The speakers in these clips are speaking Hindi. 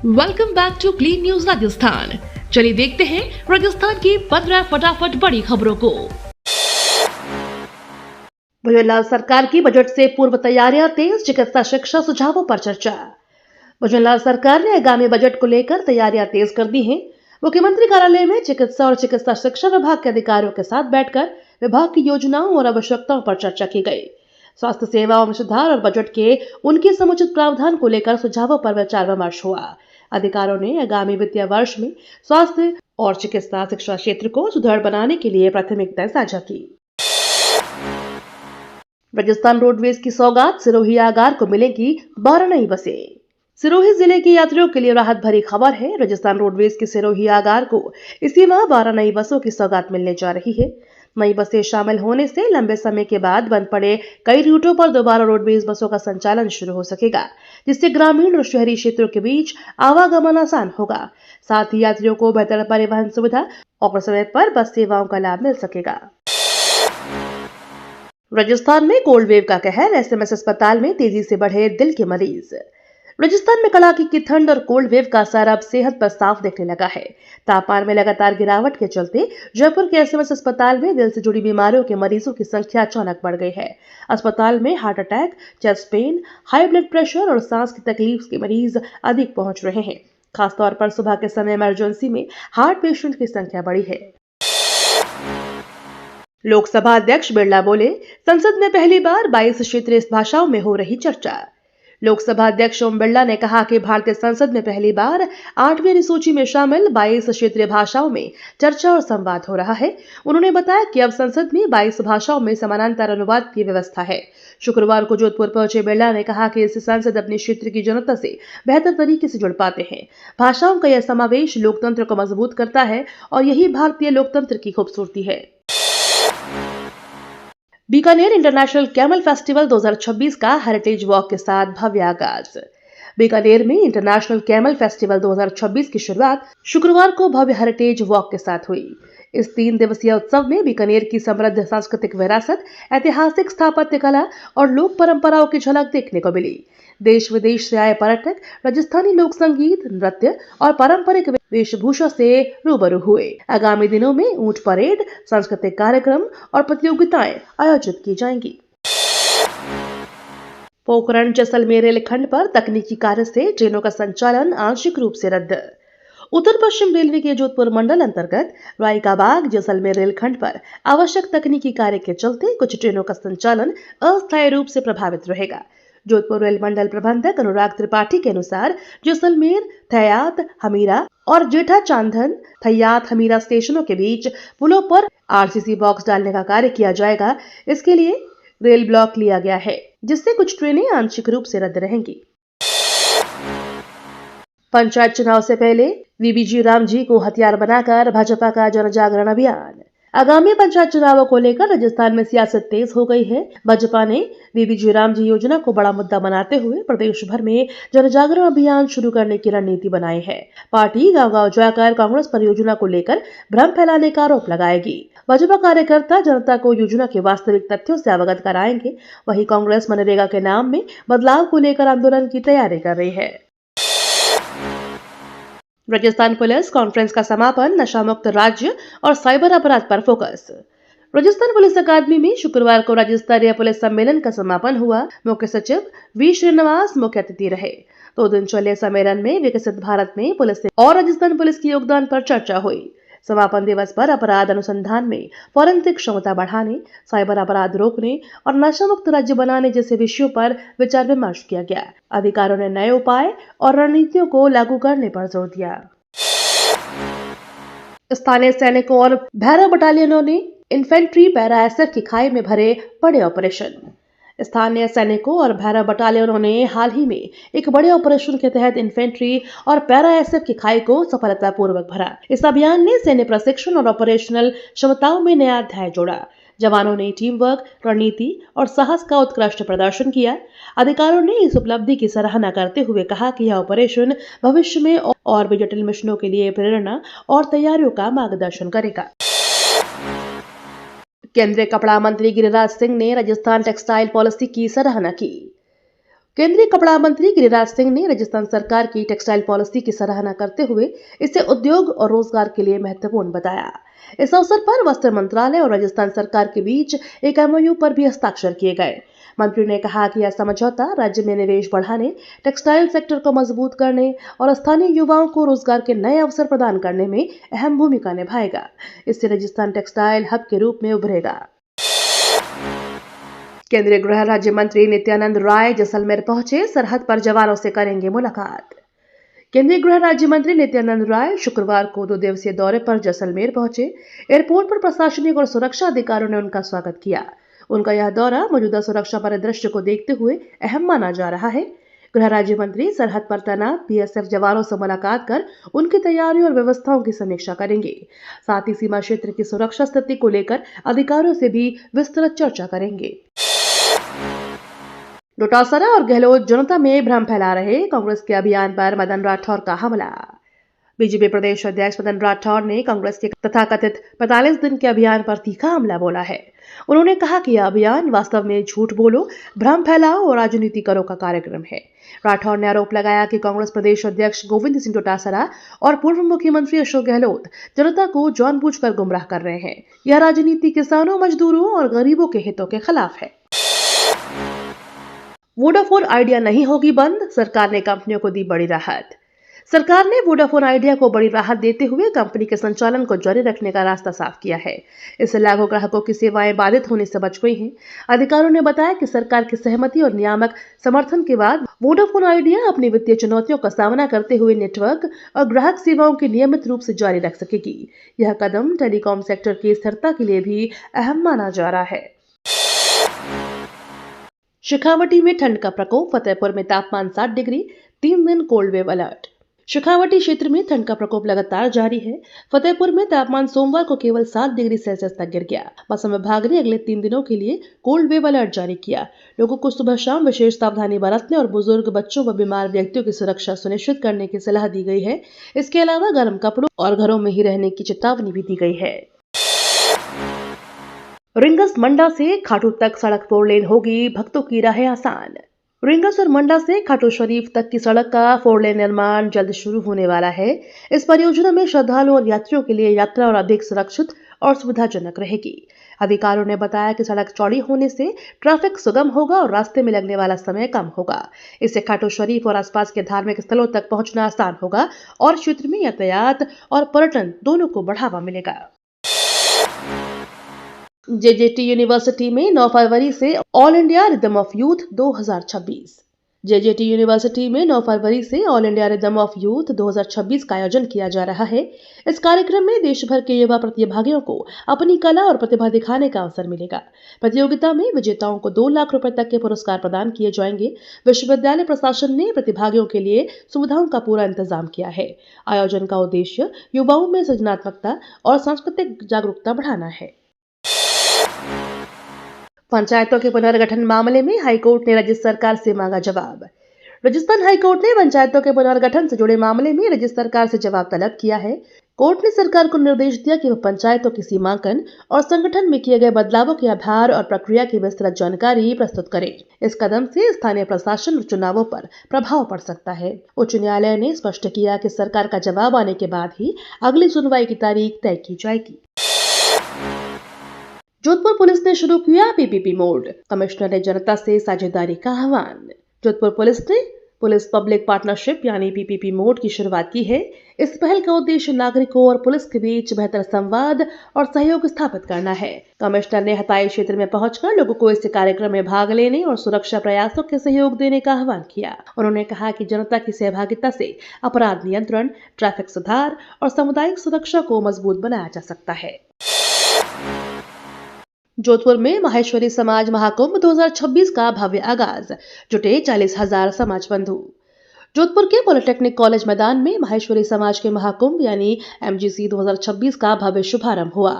Welcome back to clean news Rajasthan. चलिए देखते हैं राजस्थान की 15 फटाफट बड़ी खबरों को। भजनलाल सरकार की बजट से पूर्व तैयारियां तेज, चिकित्सा शिक्षा सुझावों पर चर्चा। भजनलाल सरकार ने आगामी बजट को लेकर तैयारियां तेज कर दी हैं। मुख्यमंत्री कार्यालय में चिकित्सा और चिकित्सा शिक्षा विभाग के अधिकारियों के साथ बैठकर विभाग की योजनाओं और आवश्यकताओं पर चर्चा की गई। स्वास्थ्य सेवाओं में सुधार और बजट के उनके समुचित प्रावधान को लेकर सुझावों पर विचार विमर्श हुआ। अधिकारियों ने आगामी वित्तीय वर्ष में स्वास्थ्य और चिकित्सा शिक्षा क्षेत्र को सुदृढ़ बनाने के लिए प्राथमिकताएं साझा की। राजस्थान रोडवेज की सौगात, सिरोही आगार को मिलेगी 12 नई बसें। सिरोही जिले के यात्रियों के लिए राहत भरी खबर है। राजस्थान रोडवेज की सिरोही आगार को इसी माह 12 नई बसों की सौगात मिलने जा रही है। नई बसें शामिल होने से लंबे समय के बाद बंद पड़े कई रूटों पर दोबारा रोडवेज बसों का संचालन शुरू हो सकेगा, जिससे ग्रामीण और शहरी क्षेत्रों के बीच आवागमन आसान होगा। साथ ही यात्रियों को बेहतर परिवहन सुविधा और समय पर बस सेवाओं का लाभ मिल सकेगा। राजस्थान में कोल्ड वेव का कहर, एसएमएस अस्पताल में तेजी से बढ़े दिल के मरीज। राजस्थान में कड़ाके की ठंड और कोल्ड वेव का असर अब सेहत पर साफ दिखने लगा है। तापमान में लगातार गिरावट के चलते जयपुर के एसएमएस अस्पताल में दिल से जुड़ी बीमारियों के मरीजों की संख्या अचानक बढ़ गई है। अस्पताल में heart attack, chest pain, high blood pressure और सांस की तकलीफ के मरीज अधिक पहुंच रहे हैं। खासतौर पर सुबह के समय इमरजेंसी में हार्ट पेशेंट की संख्या बढ़ी है। लोकसभा अध्यक्ष बिरला बोले, संसद में पहली बार 22 क्षेत्रीय भाषाओं में हो रही चर्चा। लोकसभा अध्यक्ष ओम बिरला ने कहा कि भारतीय संसद में पहली बार 8वीं अनुसूची में शामिल 22 क्षेत्रीय भाषाओं में चर्चा और संवाद हो रहा है। उन्होंने बताया कि अब संसद में 22 भाषाओं में समानांतर अनुवाद की व्यवस्था है। शुक्रवार को जोधपुर पहुंचे बिरला ने कहा कि इससे सांसद अपने क्षेत्र की जनता से बेहतर तरीके से जुड़ पाते हैं। भाषाओं का यह समावेश लोकतंत्र को मजबूत करता है और यही भारतीय लोकतंत्र की खूबसूरती है। बीकानेर इंटरनेशनल कैमल फेस्टिवल 2026 का हेरिटेज वॉक के साथ भव्य आगाज। बीकानेर में इंटरनेशनल कैमल फेस्टिवल 2026 की शुरुआत शुक्रवार को भव्य हेरिटेज वॉक के साथ हुई। इस 3 दिवसीय उत्सव में बीकानेर की समृद्ध सांस्कृतिक विरासत, ऐतिहासिक स्थापत्य कला और लोक परंपराओं की झलक देखने को मिली। देश विदेश से आए पर्यटक राजस्थानी लोक संगीत, नृत्य और पारंपरिक वेशभूषा से रूबरू हुए। आगामी दिनों में ऊंट परेड, सांस्कृतिक कार्यक्रम और प्रतियोगिताएं आयोजित की जाएंगी। पोखरण जैसलमेर रेलखंड पर तकनीकी कार्य से ट्रेनों का संचालन आंशिक रूप से रद्द। उत्तर पश्चिम रेलवे के जोधपुर मंडल अंतर्गत रायकाबाग जैसलमेर रेलखंड पर आवश्यक तकनीकी कार्य के चलते कुछ ट्रेनों का संचालन अस्थायी रूप से प्रभावित रहेगा। जोधपुर रेल मंडल प्रबंधक अनुराग त्रिपाठी के अनुसार जैसलमेर, थयात, हमीरा और जेठा चांदन थयात हमीरा स्टेशनों के बीच पुलों पर आरसीसी बॉक्स डालने का कार्य किया जाएगा। इसके लिए रेल ब्लॉक लिया गया है, जिससे कुछ ट्रेनें आंशिक रूप से रद्द रहेंगी। पंचायत चुनाव से पहले वीबीजी राम जी को हथियार बनाकर भाजपा का जन जागरण अभियान। आगामी पंचायत चुनावों को लेकर राजस्थान में सियासत तेज हो गई है। भाजपा ने वीबीजी राम जी योजना को बड़ा मुद्दा बनाते हुए प्रदेश भर में जन जागरण अभियान शुरू करने की रणनीति बनाई है। पार्टी गांव-गांव जाकर कांग्रेस पर योजना को लेकर भ्रम फैलाने का आरोप लगाएगी। भाजपा कार्यकर्ता जनता को योजना के वास्तविक तथ्यों से अवगत कराएंगे। वहीं कांग्रेस मनरेगा के नाम में बदलाव को लेकर आंदोलन की तैयारी कर रही है। राजस्थान पुलिस कॉन्फ्रेंस का समापन, नशा मुक्त राज्य और साइबर अपराध पर फोकस। राजस्थान पुलिस अकादमी में शुक्रवार को राज्य स्तरीय पुलिस सम्मेलन का समापन हुआ। मुख्य सचिव वी श्रीनिवास मुख्य अतिथि रहे। 2 दिन चले सम्मेलन में विकसित भारत में पुलिस और राजस्थान पुलिस के योगदान पर चर्चा हुई। समापन दिवस पर अपराध अनुसंधान में फोरेंसिक क्षमता बढ़ाने, साइबर अपराध रोकने और नशा मुक्त राज्य बनाने जैसे विषयों पर विचार विमर्श किया गया। अधिकारियों ने नए उपाय और रणनीतियों को लागू करने पर जोर दिया। स्थानीय सैनिकों और भैरव बटालियनों ने इन्फेंट्री पैरा एसएफ की खाई में भरे बड़े ऑपरेशन। स्थानीय सैनिकों और भैरव बटालियनों ने हाल ही में एक बड़े ऑपरेशन के तहत इन्फेंट्री और पैरा एसएफ की खाई को सफलतापूर्वक भरा। इस अभियान ने सैन्य प्रशिक्षण और ऑपरेशनल क्षमताओं में नया अध्याय जोड़ा। जवानों ने टीम वर्क, रणनीति और साहस का उत्कृष्ट प्रदर्शन किया। अधिकारियों ने इस उपलब्धि की सराहना करते हुए कहा कि यह ऑपरेशन भविष्य में और भी जटिल मिशनों के लिए प्रेरणा और तैयारियों का मार्गदर्शन करेगा। केंद्रीय कपड़ा मंत्री गिरिराज सिंह ने राजस्थान टेक्सटाइल पॉलिसी की सराहना की। केंद्रीय कपड़ा मंत्री गिरिराज सिंह ने राजस्थान सरकार की टेक्सटाइल पॉलिसी की सराहना करते हुए इसे उद्योग और रोजगार के लिए महत्वपूर्ण बताया। इस अवसर पर वस्त्र मंत्रालय और राजस्थान सरकार के बीच एक एमओयू पर भी हस्ताक्षर किए गए। मंत्री ने कहा कि यह समझौता राज्य में निवेश बढ़ाने, टेक्सटाइल सेक्टर को मजबूत करने और स्थानीय युवाओं को रोजगार के नए अवसर प्रदान करने में अहम भूमिका निभाएगा। इससे राजस्थान टेक्सटाइल हब के रूप में उभरेगा। केंद्रीय गृह राज्य मंत्री नित्यानंद राय जैसलमेर पहुंचे, सरहद पर जवानों से करेंगे मुलाकात। केंद्रीय गृह राज्य मंत्री नित्यानंद राय शुक्रवार को 2 दिवसीय दौरे पर जैसलमेर पहुंचे। एयरपोर्ट पर प्रशासनिक और सुरक्षा अधिकारियों ने उनका स्वागत किया। उनका यह दौरा मौजूदा सुरक्षा परिदृश्य को देखते हुए अहम माना जा रहा है। गृह राज्य मंत्री सरहद पर तैनात बीएसएफ जवानों से मुलाकात कर उनकी तैयारियों और व्यवस्थाओं की समीक्षा करेंगे। साथ ही सीमा क्षेत्र की सुरक्षा स्थिति को लेकर अधिकारियों से भी विस्तृत चर्चा करेंगे। डोटासरा और गहलोत जनता में भ्रम फैला रहे कांग्रेस के अभियान पर मदन राठौर का हमला। बीजेपी प्रदेश अध्यक्ष मदन राठौर ने कांग्रेस के तथाकथित 45 दिन के अभियान पर तीखा हमला बोला है। उन्होंने कहा कि यह अभियान वास्तव में झूठ बोलो, भ्रम फैलाओ और राजनीति करो का कार्यक्रम है। राठौर ने आरोप लगाया कि कांग्रेस प्रदेश अध्यक्ष गोविंद सिंह डोटासरा और पूर्व मुख्यमंत्री अशोक गहलोत जनता को जानबूझकर गुमराह कर रहे हैं। यह राजनीति किसानों, मजदूरों और गरीबों के हितों के खिलाफ है। वोडाफोन आइडिया नहीं होगी बंद, सरकार ने कंपनियों को दी बड़ी राहत। सरकार ने वोडाफोन आइडिया को बड़ी राहत देते हुए कंपनी के संचालन को जारी रखने का रास्ता साफ किया है। इससे लाखों ग्राहकों की सेवाएं बाधित होने से बच गई हैं। अधिकारियों ने बताया कि सरकार की सहमति और नियामक समर्थन के बाद वोडाफोन आइडिया अपनी वित्तीय चुनौतियों का सामना करते हुए नेटवर्क और ग्राहक सेवाओं की नियमित रूप से जारी रख सकेगी। यह कदम टेलीकॉम सेक्टर की स्थिरता के लिए भी अहम माना जा रहा है। शेखावटी में ठंड का प्रकोप, फतेहपुर में तापमान 60 डिग्री, 3 दिन कोल्ड वेव अलर्ट। शेखावटी क्षेत्र में ठंड का प्रकोप लगातार जारी है। फतेहपुर में तापमान सोमवार को केवल 7 डिग्री सेल्सियस तक गिर गया। मौसम विभाग ने अगले 3 दिनों के लिए कोल्ड वेव अलर्ट जारी किया। लोगों को सुबह शाम विशेष सावधानी बरतने और बुजुर्ग, बच्चों व बीमार व्यक्तियों की सुरक्षा सुनिश्चित करने की सलाह दी गई है। इसके अलावा गर्म कपड़ों और घरों में ही रहने की चेतावनी भी दी गई है। रिंगस मंडा से खाटू तक सड़क 4 लेन होगी, भक्तों की राहें आसान। रिंगस और मंडा से खाटू शरीफ तक की सड़क का 4 लेन निर्माण जल्द शुरू होने वाला है। इस परियोजना में श्रद्धालुओं और यात्रियों के लिए यात्रा और अधिक सुरक्षित और सुविधाजनक रहेगी। अधिकारियों ने बताया कि सड़क चौड़ी होने से ट्रैफिक सुगम होगा और रास्ते में लगने वाला समय कम होगा। इससे खाटू शरीफ और आसपास के धार्मिक स्थलों तक पहुंचना आसान होगा और क्षेत्र में यातायात और पर्यटन दोनों को बढ़ावा मिलेगा। जेजेटी यूनिवर्सिटी में 9 फरवरी से all India rhythm of youth 2026। JJT university में 9 फरवरी से all India rhythm of youth 2026 का आयोजन किया जा रहा है। इस कार्यक्रम में देश भर के युवा प्रतिभागियों को अपनी कला और प्रतिभा दिखाने का अवसर मिलेगा। प्रतियोगिता में विजेताओं को 2 लाख रुपए तक के पुरस्कार प्रदान किए जाएंगे। विश्वविद्यालय प्रशासन ने प्रतिभागियों के लिए सुविधाओं का पूरा इंतजाम किया है। आयोजन का उद्देश्य युवाओं में सृजनात्मकता और सांस्कृतिक जागरूकता बढ़ाना है। पंचायतों के पुनर्गठन मामले में हाईकोर्ट ने राज्य सरकार से मांगा जवाब। राजस्थान हाईकोर्ट ने पंचायतों के पुनर्गठन से जुड़े मामले में राज्य सरकार से जवाब तलब किया है। कोर्ट ने सरकार को निर्देश दिया कि वह पंचायतों के सीमांकन और संगठन में किए गए बदलावों के आधार और प्रक्रिया की विस्तृत जानकारी प्रस्तुत करे। इस कदम से स्थानीय प्रशासन और चुनावों पर प्रभाव पड़ सकता है। उच्च न्यायालय ने स्पष्ट किया कि सरकार का जवाब आने के बाद ही अगली सुनवाई की तारीख तय की जाएगी। जोधपुर पुलिस ने शुरू किया पीपीपी मोड, कमिश्नर ने जनता से साझेदारी का आह्वान। जोधपुर पुलिस ने पुलिस पब्लिक पार्टनरशिप यानी पीपीपी मोड की शुरुआत की है। इस पहल का उद्देश्य नागरिकों और पुलिस के बीच बेहतर संवाद और सहयोग स्थापित करना है। कमिश्नर ने हताई क्षेत्र में पहुंचकर लोगों को इस कार्यक्रम में भाग लेने और सुरक्षा प्रयासों के सहयोग देने का आह्वान किया। उन्होंने कहा कि जनता की सहभागिता से अपराध नियंत्रण, ट्रैफिक सुधार और सामुदायिक सुरक्षा को मजबूत बनाया जा सकता है। जोधपुर में माहेश्वरी समाज महाकुंभ 2026 का भव्य आगाज, जुटे 40,000 समाज बंधु। जोधपुर के पॉलिटेक्निक कॉलेज मैदान में माहेश्वरी समाज के महाकुंभ यानी एमजीसी 2026 का भव्य शुभारंभ हुआ।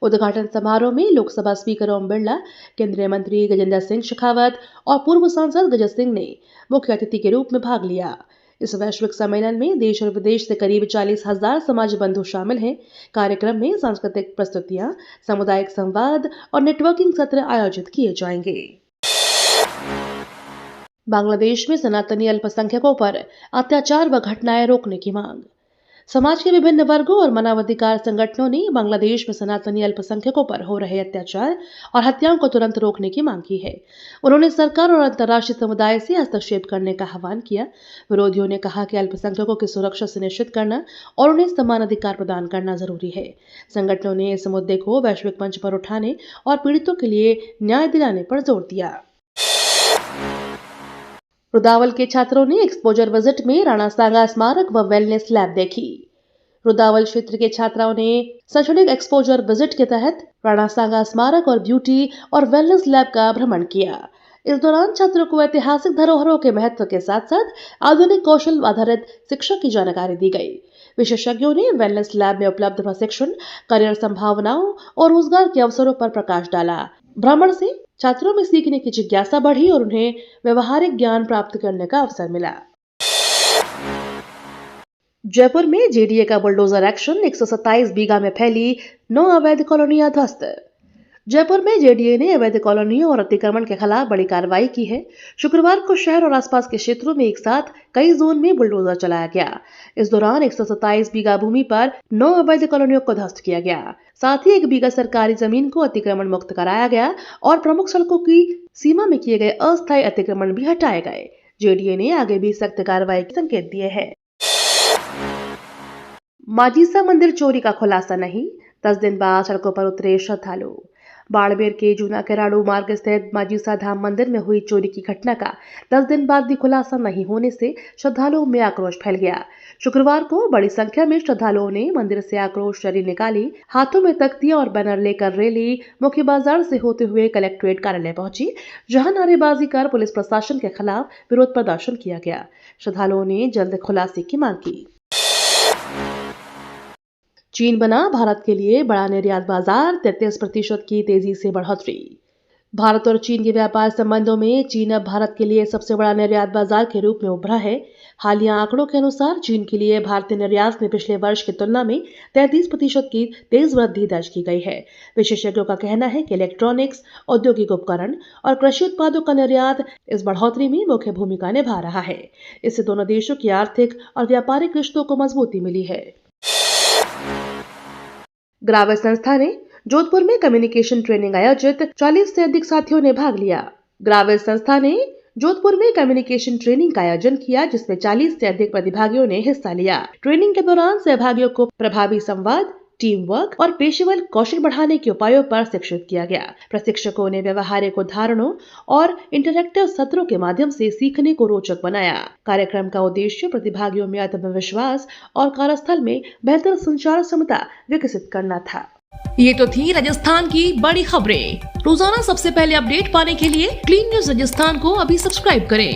उद्घाटन समारोह में लोकसभा स्पीकर ओम बिरला, केंद्रीय मंत्री गजेंद्र सिंह शेखावत और पूर्व सांसद गजर सिंह ने मुख्य अतिथि के रूप में भाग लिया। इस वैश्विक सम्मेलन में देश और विदेश से करीब 40,000 समाज बंधु शामिल हैं। कार्यक्रम में सांस्कृतिक प्रस्तुतियां, सामुदायिक संवाद और नेटवर्किंग सत्र आयोजित किए जाएंगे। बांग्लादेश में सनातनी अल्पसंख्यकों पर अत्याचार व घटनाएं रोकने की मांग। समाज के विभिन्न वर्गों और मानवाधिकार संगठनों ने बांग्लादेश में सनातनी अल्पसंख्यकों पर हो रहे अत्याचार और हत्याओं को तुरंत रोकने की मांग की है। उन्होंने सरकार और अंतर्राष्ट्रीय समुदाय से हस्तक्षेप करने का आह्वान किया। विरोधियों ने कहा कि अल्पसंख्यकों की सुरक्षा सुनिश्चित करना और उन्हें समान अधिकार प्रदान करना जरूरी है। संगठनों ने इस मुद्दे को वैश्विक मंच पर उठाने और पीड़ितों के लिए न्याय दिलाने पर जोर दिया। रुदावल के छात्रों ने एक्सपोजर विजिट में राणा सांगा स्मारक व वेलनेस लैब देखी। रुदावल क्षेत्र के छात्राओं ने शैक्षणिक एक्सपोजर विजिट के तहत राणा सांगा स्मारक और ब्यूटी और वेलनेस लैब का भ्रमण किया। इस दौरान छात्रों को ऐतिहासिक धरोहरों के महत्व के साथ साथ आधुनिक कौशल आधारित शिक्षा की जानकारी दी गई। विशेषज्ञों ने वेलनेस लैब में उपलब्ध प्रशिक्षण, करियर संभावनाओं और रोजगार के अवसरों पर प्रकाश डाला। भ्रमण से छात्रों में सीखने की जिज्ञासा बढ़ी और उन्हें व्यवहारिक ज्ञान प्राप्त करने का अवसर मिला। जयपुर में जेडीए का बुलडोजर एक्शन, 127 बीघा में फैली 9 अवैध कॉलोनियां ध्वस्त। जयपुर में जेडीए ने अवैध कॉलोनियों और अतिक्रमण के खिलाफ बड़ी कार्रवाई की है। शुक्रवार को शहर और आसपास के क्षेत्रों में एक साथ कई जोन में बुलडोजर चलाया गया। इस दौरान 127 बीघा भूमि पर 9 अवैध कॉलोनियों को ध्वस्त किया गया। साथ ही 1 बीघा सरकारी जमीन को अतिक्रमण मुक्त कराया गया और प्रमुख सड़कों की सीमा में किए गए अस्थायी अतिक्रमण भी हटाए गए। जेडीए ने आगे भी सख्त कार्रवाई के संकेत दिए हैं। माजीसा मंदिर चोरी का खुलासा नहीं, 10 दिन बाद सड़कों पर उतरे श्रद्धालु। बाड़मेर के जूना केराड़ू मार्ग स्थित माजीसा धाम मंदिर में हुई चोरी की घटना का 10 दिन बाद भी खुलासा नहीं होने से श्रद्धालुओं में आक्रोश फैल गया। शुक्रवार को बड़ी संख्या में श्रद्धालुओं ने मंदिर से आक्रोश रैली निकाली। हाथों में तख्तियां और बैनर लेकर रैली मुख्य बाजार से होते हुए कलेक्ट्रेट कार्यालय पहुंची, जहां नारेबाजी कर पुलिस प्रशासन के खिलाफ विरोध प्रदर्शन किया गया। श्रद्धालुओं ने जल्द खुलासे की मांग की। चीन बना भारत के लिए बड़ा निर्यात बाजार, 33% की तेजी से बढ़ोतरी। भारत और चीन के व्यापार संबंधों में चीन अब भारत के लिए सबसे बड़ा निर्यात बाजार के रूप में उभरा है। हालिया आंकड़ों के अनुसार चीन के लिए भारतीय निर्यात में पिछले वर्ष की तुलना में 33% की तेज वृद्धि दर्ज की गई है। विशेषज्ञों का कहना है कि इलेक्ट्रॉनिक्स, औद्योगिक उपकरण और कृषि उत्पादों का निर्यात इस बढ़ोतरी में मुख्य भूमिका निभा रहा है। इससे दोनों देशों की आर्थिक और व्यापारिक रिश्तों को मजबूती मिली है। ग्राविस संस्था ने जोधपुर में कम्युनिकेशन ट्रेनिंग आयोजित, 40 से अधिक साथियों ने भाग लिया। ग्राविस संस्था ने जोधपुर में कम्युनिकेशन ट्रेनिंग का आयोजन किया, जिसमें 40 से अधिक प्रतिभागियों ने हिस्सा लिया। ट्रेनिंग के दौरान सहभागियों को प्रभावी संवाद, टीम वर्क और पेशेवर कौशल बढ़ाने के उपायों पर शिक्षित किया गया। प्रशिक्षकों ने व्यवहारिक उदाहरणों और इंटरैक्टिव सत्रों के माध्यम से सीखने को रोचक बनाया। कार्यक्रम का उद्देश्य प्रतिभागियों में आत्मविश्वास और कार्यस्थल में बेहतर संचार क्षमता विकसित करना था। ये तो थी राजस्थान की बड़ी खबरें। रोजाना सबसे पहले अपडेट पाने के लिए क्लीन न्यूज राजस्थान को अभी सब्सक्राइब करें।